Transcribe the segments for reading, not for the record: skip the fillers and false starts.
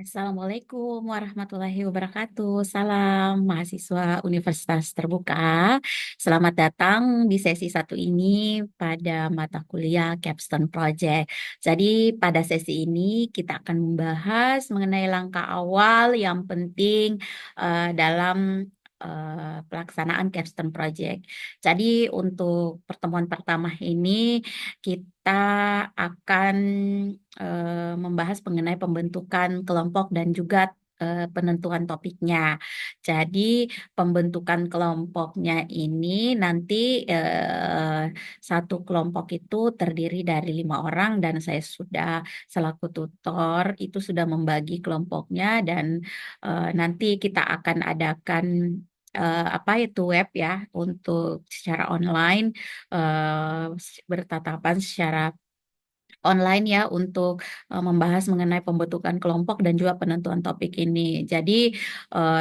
Assalamualaikum warahmatullahi wabarakatuh. Salam mahasiswa Universitas Terbuka. Selamat datang di sesi satu ini pada mata kuliah Capstone Project. Jadi pada sesi ini kita akan membahas mengenai langkah awal yang penting dalam pelaksanaan Capstone Project. Jadi untuk pertemuan pertama ini kita akan membahas mengenai pembentukan kelompok dan juga penentuan topiknya. Jadi pembentukan kelompoknya ini nanti satu kelompok itu terdiri dari 5 orang dan saya sudah selaku tutor itu sudah membagi kelompoknya dan nanti kita akan adakan apa itu web ya untuk secara online bertatapan secara online ya untuk membahas mengenai pembentukan kelompok dan juga penentuan topik ini. Jadi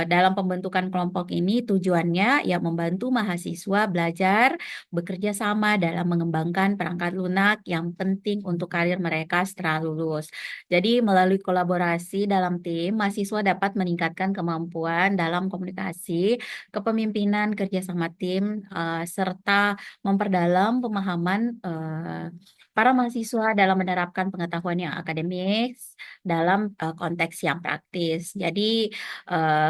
dalam pembentukan kelompok ini tujuannya ya membantu mahasiswa belajar bekerja sama dalam mengembangkan perangkat lunak yang penting untuk karir mereka setelah lulus. Jadi melalui kolaborasi dalam tim, mahasiswa dapat meningkatkan kemampuan dalam komunikasi, kepemimpinan, kerjasama tim, serta memperdalam pemahaman para mahasiswa dalam menerapkan pengetahuan yang akademis dalam konteks yang praktis. Jadi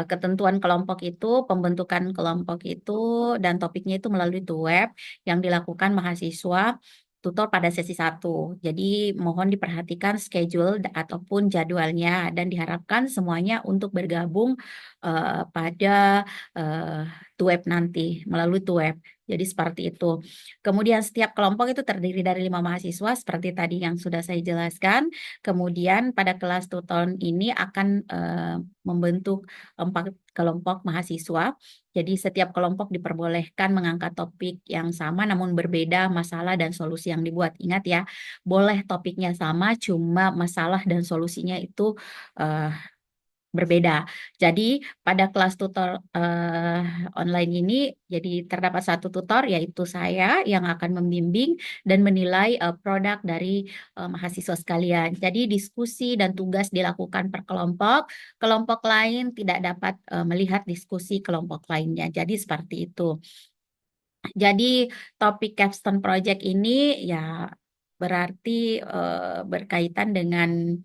ketentuan kelompok itu, pembentukan kelompok itu dan topiknya itu melalui web yang dilakukan mahasiswa tutor pada sesi satu. Jadi mohon diperhatikan schedule ataupun jadwalnya dan diharapkan semuanya untuk bergabung pada uh, web nanti melalui web. Jadi seperti itu. Kemudian setiap kelompok itu terdiri dari 5 mahasiswa seperti tadi yang sudah saya jelaskan. Kemudian pada kelas tutor ini akan membentuk 4 kelompok mahasiswa. Jadi setiap kelompok diperbolehkan mengangkat topik yang sama namun berbeda masalah dan solusi yang dibuat. Ingat ya, boleh topiknya sama, cuma masalah dan solusinya itu eh, berbeda. Jadi pada kelas tutor online ini jadi terdapat satu tutor yaitu saya yang akan membimbing dan menilai produk dari mahasiswa sekalian. Jadi diskusi dan tugas dilakukan per kelompok. Kelompok lain tidak dapat melihat diskusi kelompok lainnya. Jadi seperti itu. Jadi topik capstone project ini ya berarti berkaitan dengan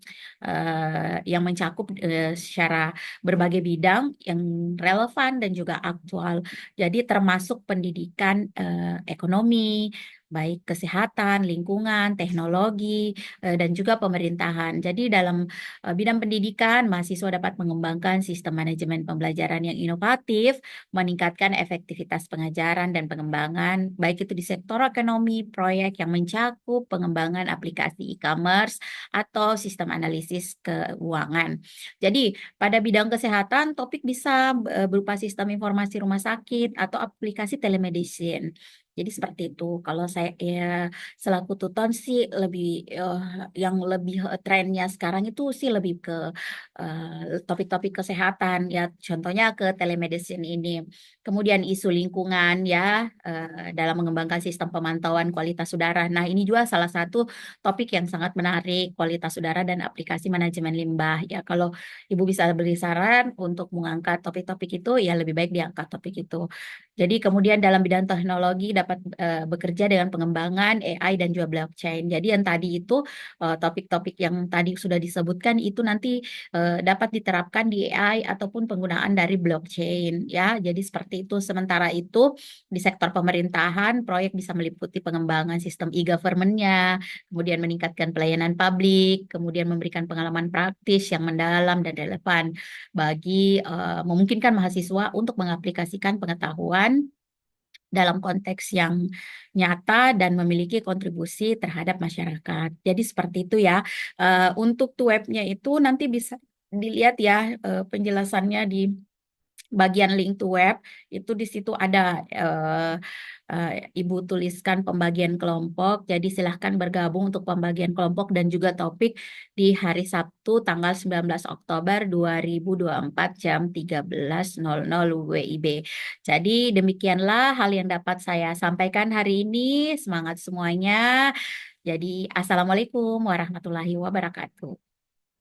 yang mencakup secara berbagai bidang yang relevan dan juga aktual. Jadi termasuk pendidikan ekonomi, baik kesehatan, lingkungan, teknologi, dan juga pemerintahan. Jadi dalam bidang pendidikan, mahasiswa dapat mengembangkan sistem manajemen pembelajaran yang inovatif, meningkatkan efektivitas pengajaran dan pengembangan, baik itu di sektor ekonomi, proyek yang mencakup pengembangan aplikasi e-commerce atau sistem analisis keuangan. Jadi, pada bidang kesehatan, topik bisa berupa sistem informasi rumah sakit atau aplikasi telemedicine. Jadi seperti itu. Kalau saya ya, selaku tutor sih lebih yang lebih trennya sekarang itu sih lebih ke topik-topik kesehatan ya. Contohnya ke telemedicine ini. Kemudian isu lingkungan ya dalam mengembangkan sistem pemantauan kualitas udara. Nah, ini juga salah satu topik yang sangat menarik, kualitas udara dan aplikasi manajemen limbah. Ya, kalau Ibu bisa beri saran untuk mengangkat topik-topik itu, ya lebih baik diangkat topik itu. Jadi kemudian dalam bidang teknologi dapat bekerja dengan pengembangan AI dan juga blockchain. Jadi yang tadi itu topik-topik yang tadi sudah disebutkan itu nanti dapat diterapkan di AI ataupun penggunaan dari blockchain ya. Jadi seperti itu. Sementara itu di sektor pemerintahan proyek bisa meliputi pengembangan sistem e-government-nya, kemudian meningkatkan pelayanan publik, kemudian memberikan pengalaman praktis yang mendalam dan relevan bagi memungkinkan mahasiswa untuk mengaplikasikan pengetahuan dalam konteks yang nyata dan memiliki kontribusi terhadap masyarakat. Jadi seperti itu ya. Untuk webnya itu nanti bisa dilihat ya penjelasannya di bagian link to web itu di situ ada Ibu tuliskan pembagian kelompok. Jadi silahkan bergabung untuk pembagian kelompok dan juga topik di hari Sabtu tanggal 19 Oktober 2024 jam 13.00 WIB. Jadi demikianlah hal yang dapat saya sampaikan hari ini. Semangat semuanya. Jadi Assalamualaikum warahmatullahi wabarakatuh.